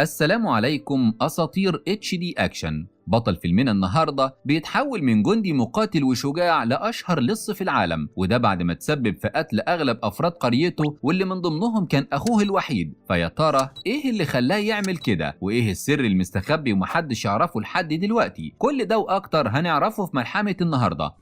السلام عليكم أساطير HD أكشن. بطل فيلمنا النهاردة بيتحول من جندي مقاتل وشجاع لأشهر لص في العالم، وده بعد ما تسبب في قتل أغلب أفراد قريته واللي من ضمنهم كان أخوه الوحيد. فيا ترى إيه اللي خلاه يعمل كده؟ وإيه السر المستخبي ومحدش يعرفه لحد دلوقتي؟ كل ده وأكتر هنعرفه في ملحمة النهاردة.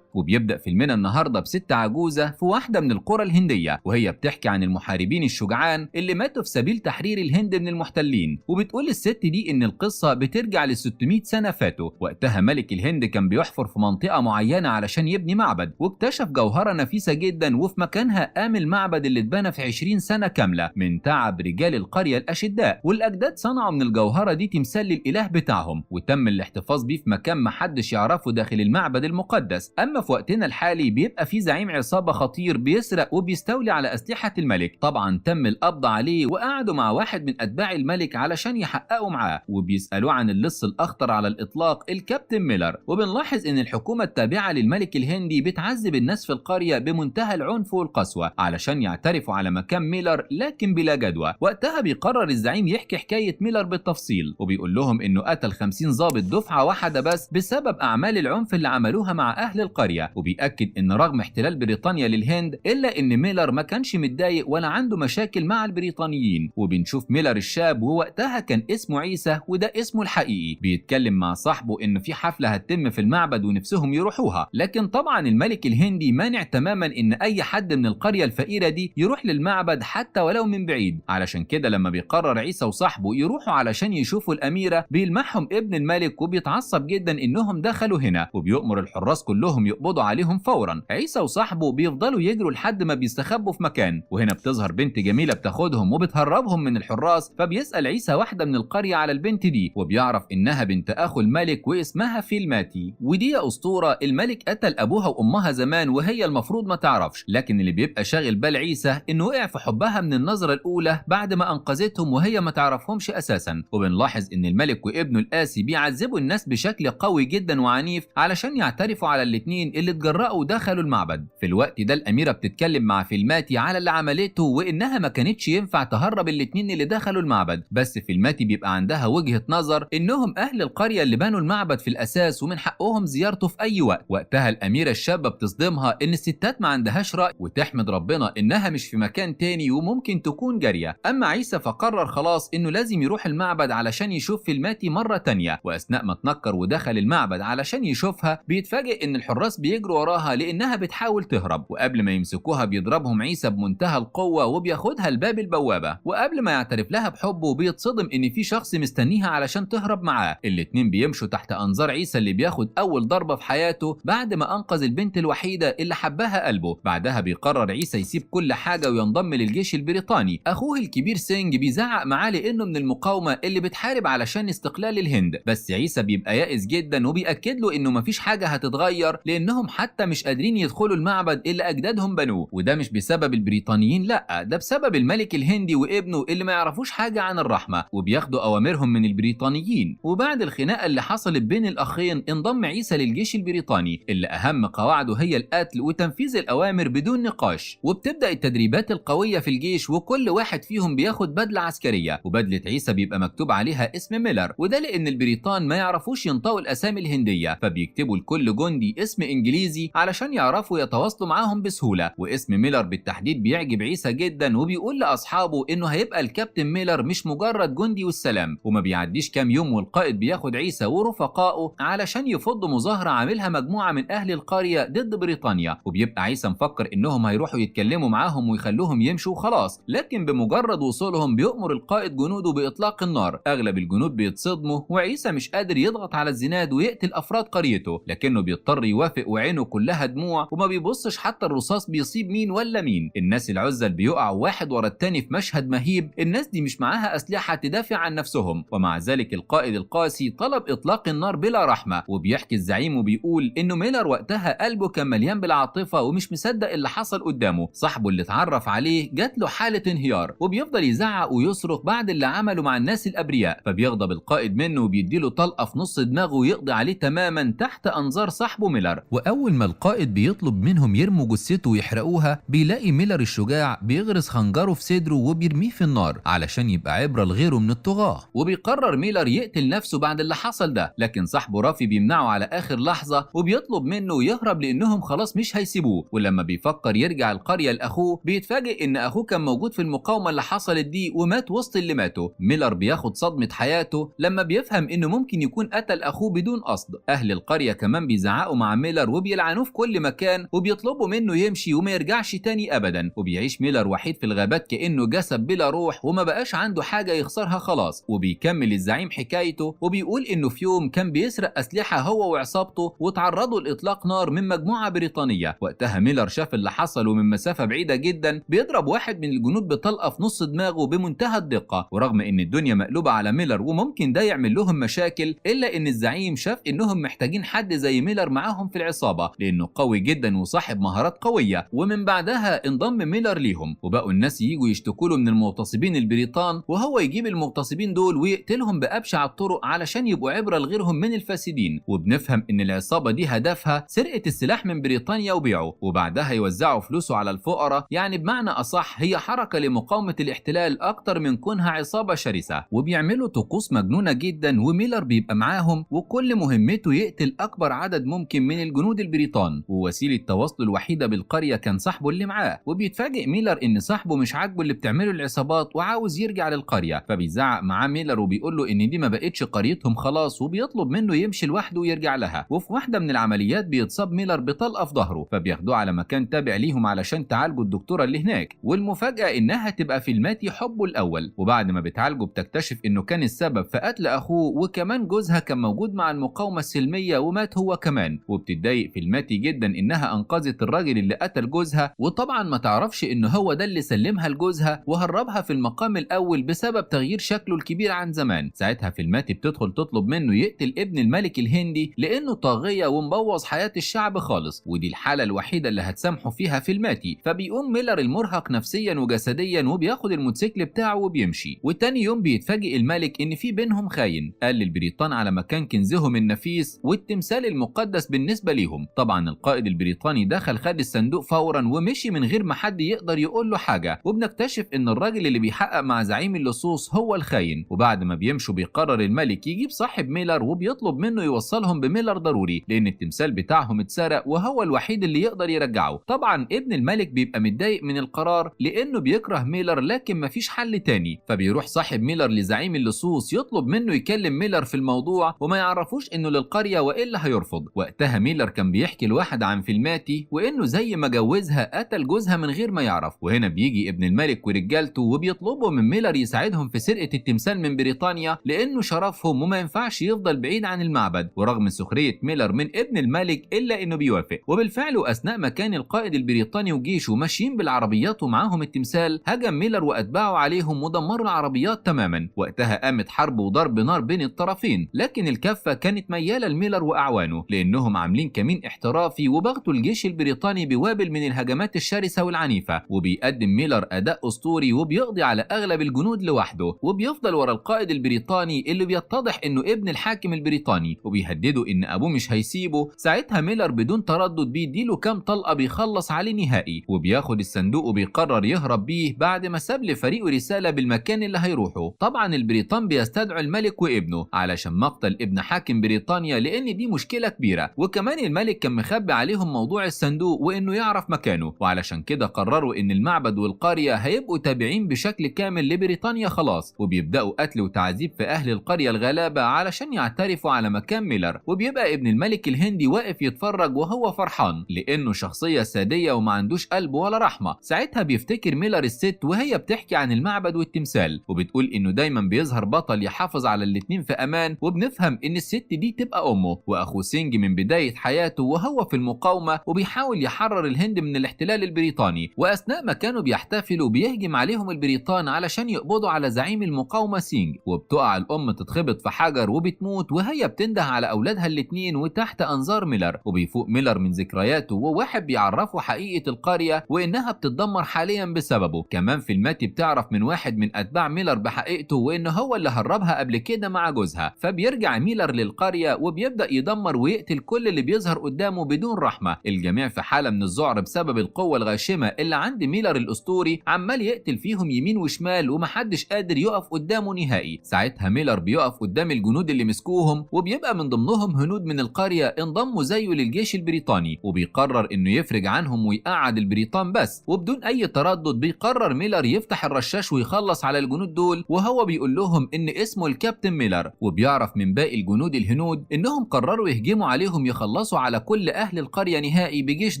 وبيبدأ فيلمنا النهارده بست عجوزة في واحدة من القرى الهندية، وهي بتحكي عن المحاربين الشجعان اللي ماتوا في سبيل تحرير الهند من المحتلين. وبتقول الست دي إن القصة بترجع ل 600 سنة فاتوا، وقتها ملك الهند كان بيحفر في منطقة معينة علشان يبني معبد، واكتشف جوهرة نفيسة جدا وفي مكانها قام المعبد اللي اتبنى في 20 سنة كاملة من تعب رجال القرية الأشداء. والأجداد صنعوا من الجوهرة دي تمثال للإله بتاعهم، وتم الاحتفاظ بيه في مكان محدش يعرفه داخل المعبد المقدس. أما في وقتنا الحالي بيبقى في زعيم عصابة خطير بيسرق وبيستولي على أسلحة الملك. طبعا تم القبض عليه وقعدوا مع واحد من أتباع الملك علشان يحققوا معاه، وبيسألوه عن اللص الأخطر على الإطلاق الكابتن ميلر. وبنلاحظ إن الحكومة التابعة للملك الهندي بتعذب الناس في القرية بمنتهى العنف والقسوة علشان يعترفوا على مكان ميلر، لكن بلا جدوى. وقتها بيقرر الزعيم يحكي حكاية ميلر بالتفصيل، وبيقول لهم إنه قتل 50 ضابط دفعة واحدة بس بسبب أعمال العنف اللي عملوها مع أهل القرية. وبيأكد إن رغم احتلال بريطانيا للهند إلا إن ميلر ما كانش متضايق ولا عنده مشاكل مع البريطانيين. وبنشوف ميلر الشاب ووقتها كان اسمه عيسى، وده اسمه الحقيقي، بيتكلم مع صاحبه إنه في حفلة هتتم في المعبد ونفسهم يروحوها. لكن طبعا الملك الهندي مانع تماما إن أي حد من القرية الفقيرة دي يروح للمعبد حتى ولو من بعيد. علشان كده لما بيقرر عيسى وصاحبه يروحوا علشان يشوفوا الأميرة بيلمحهم ابن الملك وبيتعصب جدا إنهم دخلوا هنا، وبيؤمر الحراس كلهم يقبضوا عليهم فورا. عيسى وصاحبه بيفضلوا يجروا لحد ما بيستخبوا في مكان، وهنا بتظهر بنت جميلة بتاخدهم وبتهربهم من الحراس. فبيسأل عيسى واحدة من القرية على البنت دي، وبيعرف إنها بنت أخو الملك واسمها فيلماتي. ودي يا أسطورة الملك قتل أبوها وأمها زمان وهي المفروض ما تعرفش، لكن اللي بيبقى شاغل بال عيسى إنه وقع في حبها من النظرة الأولى بعد ما أنقذتهم وهي ما تعرفهمش أساسا. وبنلاحظ إن الملك وابنه القاسي بيعذبوا الناس بشكل قوي جدا وعنيف علشان يعترفوا على الاتنين اللي اتجرأوا ودخلوا المعبد. في الوقت ده الأميرة بتتكلم مع فيلماتي على اللي عملته وإنها ما كانتش ينفع تهرب الاتنين اللي دخلوا المعبد. بس فيلماتي بيبقى عندها وجهة نظر إنهم أهل القرية اللي بنوا المعبد في الأساس ومن حقهم زيارته في أي وقت. وقتها الأميرة الشابة بتصدمها إن الستات ما عندهاش رأي، وتحمد ربنا إنها مش في مكان تاني وممكن تكون جارية. أما عيسى فقرر خلاص إنه لازم يروح المعبد علشان يشوف فيلماتي مرة تانية. وأثناء ما تنكر ودخل المعبد علشان يشوفها بيتفاجئ إن الحراس بيجروا وراها لأنها بتحاول تهرب، وقبل ما يمسكوها بيضربهم عيسى بمنتهى القوة وبياخدها لباب البوابة. وقبل ما يعترف لها بحبه بيتصدم إن في شخص مستنيها علشان تهرب معاه. الاتنين بيمشوا تحت أنظار عيسى اللي بياخد أول ضربة في حياته بعد ما أنقذ البنت الوحيدة اللي حبها قلبه. بعدها بيقرر عيسى يسيب كل حاجة وينضم للجيش البريطاني. أخوه الكبير سينج بيزعق معاه لأنه من المقاومة اللي بتحارب علشان استقلال الهند، بس عيسى بيبقى يائس جدا وبيأكد له إنه مفيش حاجة هتتغير لأنهم حتى مش قادرين يدخلوا المعبد اللي أجدادهم بنوه. وده مش بسبب البريطانيين، لأ، ده بسبب الملك الهندي وابنه اللي ما يعرفوش حاجة عن الرحمة وبياخدوا أوامرهم من البريطانيين. وبعد الخناقة اللي حصلت بين الأخين انضم عيسى للجيش البريطاني اللي أهم قواعده هي القتل وتنفيذ الأوامر بدون نقاش. وبتبدأ التدريبات القوية في الجيش، وكل واحد فيهم بياخد بدلة عسكرية، وبدلة عيسى بيبقى مكتوب عليها اسم ميلر، وده لأن البريطان ما يعرفوش ينطقوا الأسامي الهندية، فبيكتبوا لكل جندي اسم إنجليزي علشان يعرفوا يتواصلوا معاهم بسهولة. واسم ميلر بالتحديد بيعجب عيسى جدا، وبيقول لأصحابه إنه هيبقى الكابتن ميلر مش مجرد جندي والسلام. وما بيعديش كام يوم والقائد بياخد عيسى ورفقائه علشان يفضوا مظاهرة عاملها مجموعة من أهل القرية ضد بريطانيا. وبيبقى عيسى مفكر إنهم هيروحوا يتكلموا معاهم ويخلوهم يمشوا وخلاص، لكن بمجرد وصولهم بيؤمر القائد جنوده بإطلاق النار. أغلب الجنود بيتصدموا، وعيسى مش قادر يضغط على الزناد ويقتل أفراد قريته، لكنه بيضطر يوافق وعينه كلها دموع وما بيبصش حتى الرصاص بيصيب مين ولا مين. الناس العزل بيقعوا واحد ورا التاني في مشهد مهيب، الناس دي مش معاها أسلحة تدافع عن نفسهم، ومع ذلك القائد القاسي طلب إطلاق النار بلا رحمة. وبيحكي الزعيم وبيقول إنه ميلر وقتها قلبه كان مليان بالعاطفة ومش مصدق اللي حصل قدامه. صاحبه اللي اتعرف عليه جات له حالة انهيار، وبيفضل يزعق ويصرخ بعد اللي عمله مع الناس الأبرياء. فبيغضب القائد منه وبيديله طلقة في نص دماغه ويقضي عليه تماما تحت أنظار صاحبه ميلر. وأول ما القائد بيطلب منهم يرموا جثته ويحرقوها، بيلاقي ميلر الشجاع بيغرس خنجره في صدره وبيرميه في النار علشان يبقى عبرة لغيره من الطغاة. وبيقرر ميلر يقتل نفسه بعد اللي حصل ده، لكن صاحبه رافي بيمنعه على آخر لحظة وبيطلب منه يهرب لأنهم خلاص مش هيسيبوه. ولما بيفكر يرجع القرية لأخوه، بيتفاجئ إن أخوه كان موجود في المقاومة اللي حصلت دي ومات وسط اللي ماتوا. ميلر بياخد صدمة حياته لما بيفهم إنه ممكن يكون قتل أخوه بدون قصد. أهل القرية كمان بيزعقوا مع ميلر وبيلعنوه في كل مكان وبيطلبوا منه يمشي وما يرجعش تاني أبدا. وبيعيش ميلر وحيد في الغابات كأنه جسد بلا روح وما بقاش عنده حاجة يخسرها خلاص. وبيكمل الزعيم حكايته وبيقول إنه في يوم كان بيسرق أسلحة هو وعصابته وتعرضوا لإطلاق نار من مجموعة بريطانية. وقتها ميلر شاف اللي حصل ومن مسافة بعيدة جدا بيضرب واحد من الجنود بطلقة في نص دماغه بمنتهى الدقة. ورغم إن الدنيا مقلوبة على ميلر وممكن ده يعمل لهم مشاكل، إلا إن الزعيم شاف إنهم محتاجين حد زي ميلر معاهم في العصابة لأنه قوي جدا وصاحب مهارات قوية. ومن بعدها انضم ميلر ليهم، وبقوا الناس ييجوا يشتكوا له من المغتصبين البريطان، وهو يجيب المغتصبين دول ويقتلهم بأبشع الطرق علشان يبقوا عبرة لغيرهم من الفاسدين. وبنفهم إن العصابة دي هدفها سرقة السلاح من بريطانيا وبيعه، وبعدها يوزعوا فلوسه على الفقراء. يعني بمعنى أصح هي حركة لمقاومة الاحتلال أكتر من كونها عصابة شرسة. وبيعملوا طقوس مجنونة جدا وميلر بيبقى معاهم، وكل مهمته يقتل أكبر عدد ممكن من الجنود البريطان. ووسيلة تواصله الوحيدة بالقرية كان صاحبه اللي معاه. وبيتفاجئ ميلر إن صاحبه مش عاجبه اللي بتعمله العصابات وعاوز يرجع للقرية، فبيزعق معاه ميلر وبيقول له إن دي ما بقتش قريتهم خلاص، وبيطلب منه يمشي لوحده ويرجع لها. وفي واحدة من العمليات بيتصاب ميلر بطلقة في ظهره، فبياخدوه على مكان تابع ليهم علشان تعالجوا الدكتورة اللي هناك. والمفاجأة إنها تبقى في الماتي حبه الأول. وبعد ما بتعالجه بتكتشف إنه كان السبب في قتل أخوه، وكمان جوزها كان موجود مع المقاومة السلمية ومات هو كمان. وبتتضايق في الماتي جدا إنها أنقذت الراجل اللي قتل جوزها، وطبعا ما تعرفش إنه هو ده اللي سلمها لجوزها وهربها في المقام الأول بسبب تغيير شكله الكبير عن زمان. ساعتها في الماتي بتدخل تطلب منه يقتل ابن الملك الهندي لأنه طاغية ومبوظ حياة الشعب خالص، ودي الحالة الوحيدة اللي هتسامحه فيها في الماتي. فبيقوم ميلر المرهق نفسيا وجسديا وبياخد الموتوسيكل بتاعه وبيمشي. وتاني يوم بيتفاجئ الملك إن في بينهم خاين قال للبريطان على مكان كنزهم النفيس والتمثال المقدس بالنسبة ليهم. طبعا القائد البريطاني دخل خد الصندوق فورا ومشي من غير ما حد يقدر يقول له حاجة. وبنكتشف إن الراجل اللي بيحقق مع زعيم اللصوص هو الخاين. وبعد ما بيمشوا بيقرر الملك يجيب صاحب ميلر وبيطلب منه يوصلهم بميلر ضروري لأن التمثال بتاعهم اتسرق وهو الوحيد اللي يقدر يرجعه. طبعا ابن الملك بيبقى متضايق من القرار لأنه بيكره ميلر لكن مفيش حل تاني. فبيروح صاحب ميلر لزعيم اللصوص يطلب منه يكلم ميلر في الموضوع وما يعرفوش إنه للقرية وإلا هيرفض. وقتها ميلر كان بيحكي لواحد عن فيلماتي وإنه زي ما جوزها قتل جوزها من غير ما يعرف. وهنا بيجي ابن الملك ورجالته وبيطلبوا من ميلر يساعدهم في سرقة التمثال من بريطانيا لأنه شرفهم وما ينفعش يفضل بعيد عن المعبد. ورغم سخرية ميلر من ابن الملك إلا إنه بيوافق. وبالفعل أثناء ما كان القائد البريطاني وجيشه ماشيين بالعربيات ومعاهم التمثال، هجم ميلر وأتباعه عليهم ودمروا العربيات تماما. وقتها قامت حرب وضرب نار بين الطرفين، لكن الكفة كانت ميالة لميلر وأعوانه لأنهم عاملين كمين احترافي وبغتوا الجيش البريطاني بوابل من الهجمات الشرسة والعنيفة. وبيقدم ميلر أداء أسطوري وبيقضي على أغلب الجنود لوحده، وبيفضل ورا القائد البريطاني اللي بيتضح إنه ابن الحاكم البريطاني وبيهدده إن أبوه مش هيسيبه. ساعتها ميلر بدون تردد بيديله كام طلقة بيخلص عليه نهائي، وبياخد الصندوق وبيقرر يهرب بيه بعد ما ساب لفريقه رسالة بالمكان اللي هيروحه. طبعا البريطان بيستدعوا الملك وابنه علشان مقتل ابن حاكم بريطانيا لأن دي مشكلة كبيرة، وكمان الملك كان مخبي عليهم موضوع الصندوق وإنه يعرف مكانه. وعلشان كده قرروا إن المعبد والقرية هيبقوا تابعين بشكل كامل لبريطانيا خلاص. وبيبدأوا قتل وتعذيب في أهل القرية الغلابة علشان يعترفوا على مكان ميلر. وبيبقى ابن الملك الهندي واقف يتفرج وهو فرحان لأنه شخصية سادية وما عندوش قلب ولا رحمة. ساعتها بيفتكر ميلر الست وهي بتحكي عن المعبد والتمثال وبتقول إنه دايما بيظهر بطل يحافظ على الاتنين في أمان. وبنفهم إن الست دي تبقى أمه وأخو سينج من بداية حياته وهو في المقاومة وبيحاول يحرر الهند من الاحتلال البريطاني. وأثناء ما كانوا بيحتفلوا بيهجم عليهم البريطان علشان يقبضوا على زعيم المقاومة سينج، وبتقع الأم تتخبط في حجر وبتموت وهي بتنده على أولادها الاتنين وتحت أنظار ميلر. وبيفوق ميلر من ذكرياته وواحد بيعرفه حقيقة القرية وإنها بتتدمر حاليا بسببه. كمان في الماتي بتعرف من واحد من أتباع ميلر بحقيقته وإنه هو اللي هربها قبل كده مع جوزها. فبيرجع ميلر للقرية وبيبدأ يدمر ويقتل كل اللي بيظهر بيظهر قدامه بدون رحمة. الجميع في حالة من الذعر بسبب القوة الغاشمة اللي عند ميلر الأسطوري، عمال يقتل فيهم يمين وشمال ومحدش قادر يقف قدامه نهائي. ساعتها ميلر بيقف قدام الجنود اللي مسكوهم، وبيبقى من ضمنهم هنود من القرية انضموا زيه للجيش البريطاني، وبيقرر انه يفرج عنهم ويقعد البريطان بس. وبدون اي تردد بيقرر ميلر يفتح الرشاش ويخلص على الجنود دول، وهو بيقول لهم ان اسمه الكابتن ميلر. وبيعرف من باقي الجنود الهنود انهم قرروا يهجموا عليهم يخلصوا على كل اهل القرية نهائي بجيش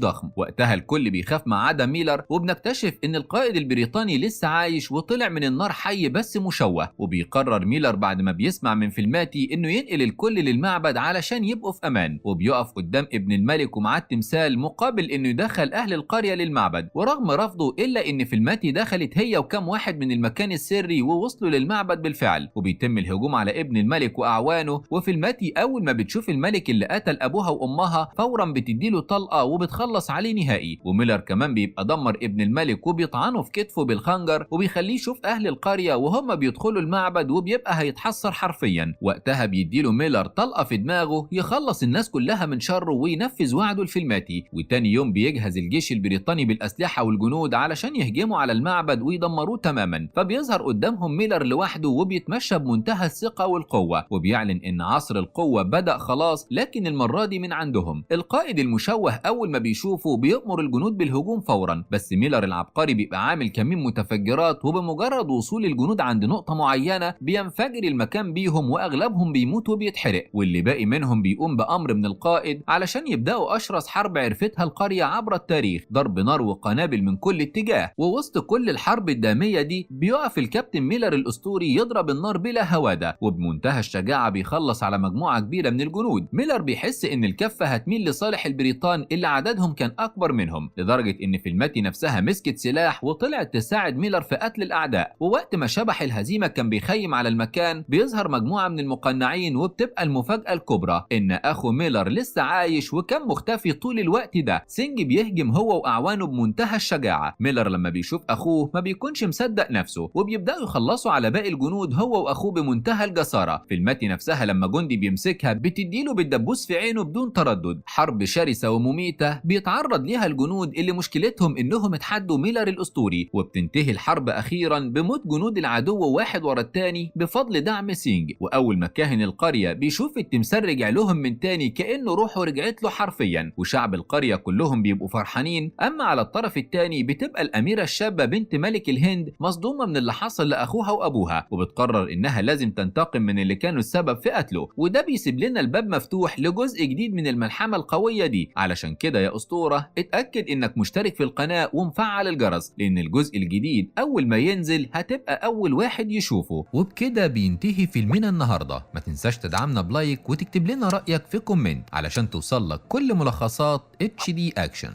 ضخم. وقتها الكل بيخاف ما عدا ميلر، وبنكتشف ان القائد البريطاني لسه عايش وطلع من النار حي بس مشوه. وبيقرر ميلر بعد ما بيسمع من فيلماتي انه ينقل الكل للمعبد علشان يبقوا في امان، وبيقف قدام ابن الملك ومعاه التمثال مقابل انه يدخل اهل القرية للمعبد. ورغم رفضه الا ان فيلماتي دخلت هي وكم واحد من المكان السري ووصلوا للمعبد بالفعل، وبيتم الهجوم على ابن الملك واعوانه. وفيلماتي اول ما بتشوف الملك اللي قتل ابوها وامها فورا بتديله طلقة وبتخلص عليه نهائي. وميلر كمان بيبقى دمر ابن الملك وبيطعنه في كتفه بالخنجر، وبيخليه يشوف اهل القرية وهم بيدخلوا المعبد وبيبقى هيتحسر حرفيا. وقتها بيديله ميلر طلقة في دماغه يخلص الناس كلها من شره وينفذ وعده لفيلماتي. وتاني يوم بيجهز الجيش البريطاني بالأسلحة والجنود علشان يهجموا على المعبد ويدمروه تماما. فبيظهر قدامهم ميلر لوحده وبيتمشى بمنتهى الثقة والقوة، وبيعلن ان عصر القوة بدأ خلاص، لكن المرة دي من عندهم. القائد المشوه اول ما بيشوفه بيأمر الجنود بالهجوم فورا، بس ميلر العبقري بيبقى عامل كمين متفجرات، وبمجرد وصول الجنود عند نقطة معينة بينفجر المكان بيهم واغلبهم بيموت وبيتحرق، واللي باقي منهم بيقوم بأمر من القائد علشان يبدأوا أشرس حرب عرفتها القرية عبر التاريخ، ضرب نار وقنابل من كل اتجاه. ووسط كل الحرب الدامية دي بيقف الكابتن ميلر الأسطوري يضرب النار بلا هوادة، وبمنتهى الشجاعة بيخلص على مجموعة كبيرة من الجنود. ميلر بيحس إن الكفة هتميل لصالح البريطان اللي عددهم كان أكبر منهم، لدرجة إن فيلماتي نفسها مسكت سلاح وطلعت تساعد ميلر في قتل الأعداء. ووقت ما شبح الهزيمة كان بيخيم على المكان بيظهر مجموعة من المقنعين، وبتبقى المفاجأة الكبرى إن أخو ميلر لسه عايش وكان مختفي طول الوقت ده. سينج بيهجم هو وأعوانه بمنتهى الشجاعة. ميلر لما بيشوف أخوه ما بيكونش مصدق نفسه، وبيبدأوا يخلصوا على باقي الجنود هو وأخوه بمنتهى الجسارة. فيلماتي نفسها لما جندي بيمسكها بتديله بالدبوس في عينه بدون تردد. حرب شرسة ومميتة بيتعرض ليها الجنود اللي مشكلتهم إنهم اتحدوا ميلر الأسطوري، وبتنتهي الحرب أخيرا بموت جنود العدو واحد ورا التاني بفضل دعم سينج. وأول ما كاهن القرية بيشوف التمثال رجع لهم من تاني كأنه روحه رجعت له حرفيا، وشعب القرية كلهم بيبقوا فرحانين. أما على الطرف التاني بتبقى الأميرة الشابة بنت ملك الهند مصدومة من اللي حصل لأخوها وأبوها، وبتقرر إنها لازم تنتقم من اللي كانوا السبب في قتله. وده بيسيب لنا الباب مفتوح لجزء جديد من الملحمة القوية دي. علشان كده يا أسطورة اتأكد إنك مشترك في القناة ومفعل الجرس، لأن الجزء الجديد أول ما ينزل هتبقى أول واحد يشوفه. وبكده بينتهي فيلمنا النهاردة. ما تنساش تدعمنا بلايك وتكتب لنا رأيك في كومنت علشان توصل لك كل ملخصات HD أكشن.